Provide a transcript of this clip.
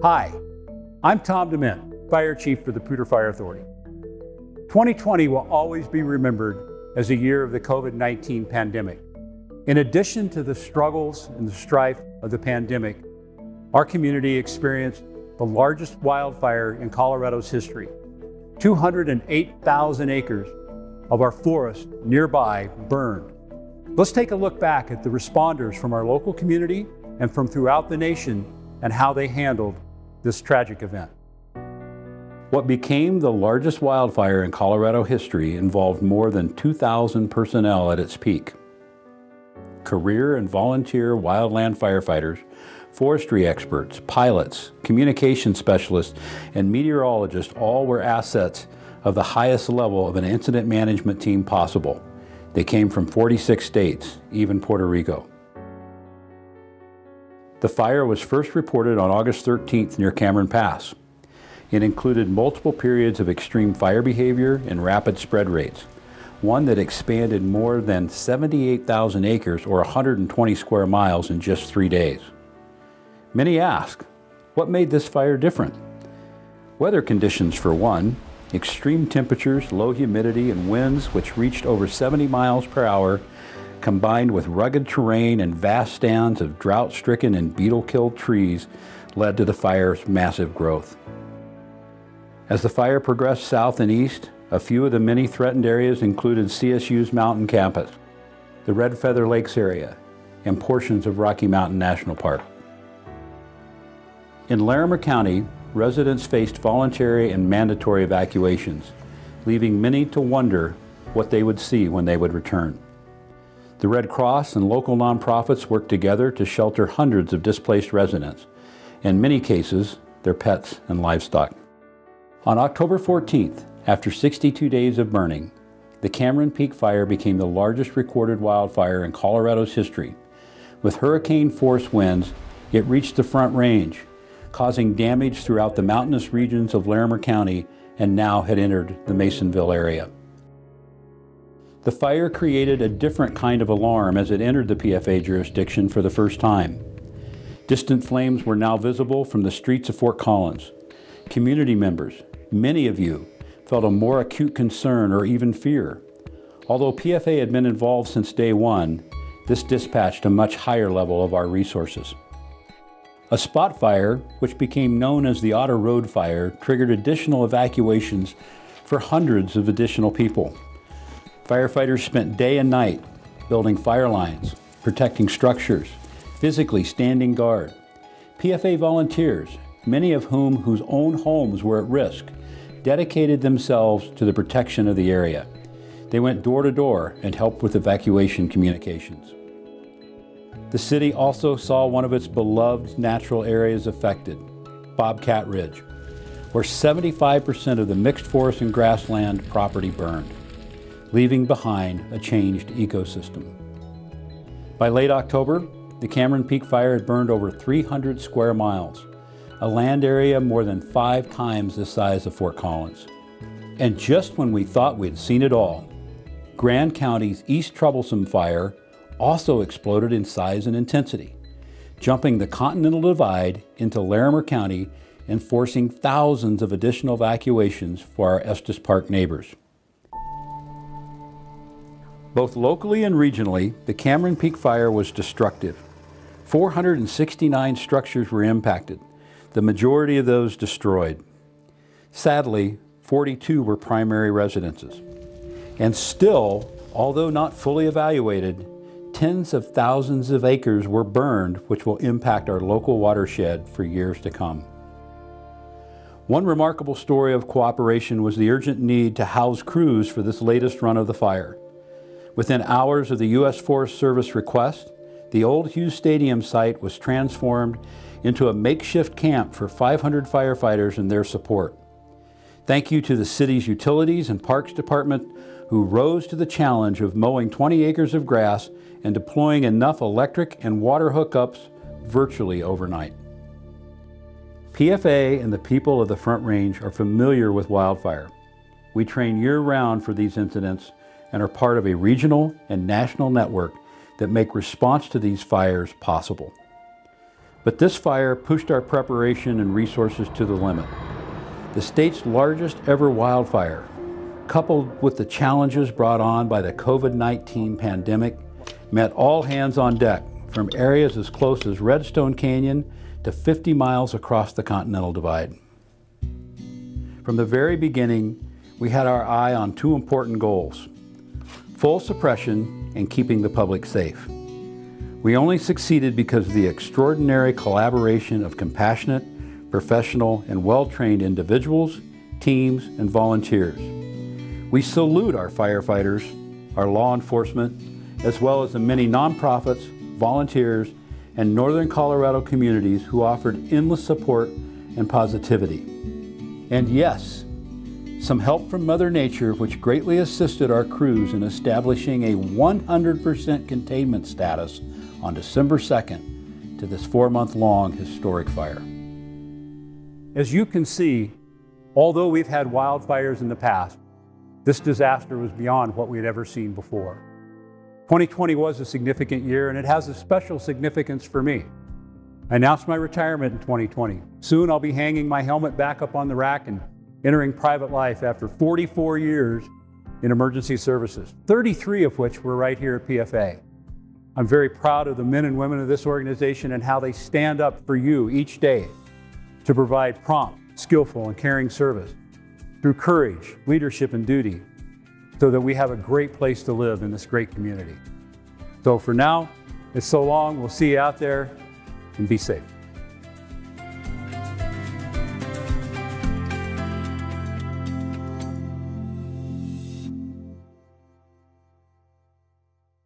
Hi, I'm Tom DeMint, Fire Chief for the Poudre Fire Authority. 2020 will always be remembered as a year of the COVID-19 pandemic. In addition to the struggles and the strife of the pandemic, our community experienced the largest wildfire in Colorado's history. 208,000 acres of our forest nearby burned. Let's take a look back at the responders from our local community and from throughout the nation and how they handled this tragic event. What became the largest wildfire in Colorado history involved more than 2,000 personnel at its peak. Career and volunteer wildland firefighters, forestry experts, pilots, communication specialists, and meteorologists all were assets of the highest level of an incident management team possible. They came from 46 states, even Puerto Rico. The fire was first reported on August 13th near Cameron Pass. It included multiple periods of extreme fire behavior and rapid spread rates, one that expanded more than 78,000 acres or 120 square miles in just 3 days. Many ask, what made this fire different? Weather conditions for one, extreme temperatures, low humidity, and winds which reached over 70 miles per hour, combined with rugged terrain and vast stands of drought-stricken and beetle-killed trees, led to the fire's massive growth. As the fire progressed south and east, a few of the many threatened areas included CSU's mountain campus, the Red Feather Lakes area, and portions of Rocky Mountain National Park. In Larimer County, residents faced voluntary and mandatory evacuations, leaving many to wonder what they would see when they would return. The Red Cross and local nonprofits worked together to shelter hundreds of displaced residents, in many cases, their pets and livestock. On October 14th, after 62 days of burning, the Cameron Peak Fire became the largest recorded wildfire in Colorado's history. With hurricane-force winds, it reached the Front Range, causing damage throughout the mountainous regions of Larimer County and now had entered the Masonville area. The fire created a different kind of alarm as it entered the PFA jurisdiction for the first time. Distant flames were now visible from the streets of Fort Collins. Community members, many of you, felt a more acute concern or even fear. Although PFA had been involved since day one, this dispatched a much higher level of our resources. A spot fire, which became known as the Otter Road Fire, triggered additional evacuations for hundreds of additional people. Firefighters spent day and night building fire lines, protecting structures, physically standing guard. PFA volunteers, many of whose own homes were at risk, dedicated themselves to the protection of the area. They went door to door and helped with evacuation communications. The city also saw one of its beloved natural areas affected, Bobcat Ridge, where 75% of the mixed forest and grassland property burned, leaving behind a changed ecosystem. By late October, the Cameron Peak Fire had burned over 300 square miles, a land area more than 5 times the size of Fort Collins. And just when we thought we'd seen it all, Grand County's East Troublesome Fire also exploded in size and intensity, jumping the Continental Divide into Larimer County and forcing thousands of additional evacuations for our Estes Park neighbors. Both locally and regionally, the Cameron Peak Fire was destructive. 469 structures were impacted, the majority of those destroyed. Sadly, 42 were primary residences. And still, although not fully evaluated, tens of thousands of acres were burned, which will impact our local watershed for years to come. One remarkable story of cooperation was the urgent need to house crews for this latest run of the fire. Within hours of the U.S. Forest Service request, the old Hughes Stadium site was transformed into a makeshift camp for 500 firefighters and their support. Thank you to the city's Utilities and Parks Department, who rose to the challenge of mowing 20 acres of grass and deploying enough electric and water hookups virtually overnight. PFA and the people of the Front Range are familiar with wildfire. We train year-round for these incidents and are part of a regional and national network that make response to these fires possible. But this fire pushed our preparation and resources to the limit. The state's largest ever wildfire, coupled with the challenges brought on by the COVID-19 pandemic, meant all hands on deck, from areas as close as Redstone Canyon to 50 miles across the Continental Divide. From the very beginning, we had our eye on two important goals: full suppression and keeping the public safe. We only succeeded because of the extraordinary collaboration of compassionate, professional, and well-trained individuals, teams, and volunteers. We salute our firefighters, our law enforcement, as well as the many nonprofits, volunteers, and Northern Colorado communities who offered endless support and positivity. And yes, some help from Mother Nature, which greatly assisted our crews in establishing a 100% containment status on December 2nd to this 4-month-long historic fire. As you can see, although we've had wildfires in the past, this disaster was beyond what we had ever seen before. 2020 was a significant year, and it has a special significance for me. I announced my retirement in 2020. Soon I'll be hanging my helmet back up on the rack and entering private life after 44 years in emergency services, 33 of which were right here at PFA. I'm very proud of the men and women of this organization and how they stand up for you each day to provide prompt, skillful, and caring service through courage, leadership, and duty, so that we have a great place to live in this great community. So for now, it's so long. We'll see you out there, and be safe.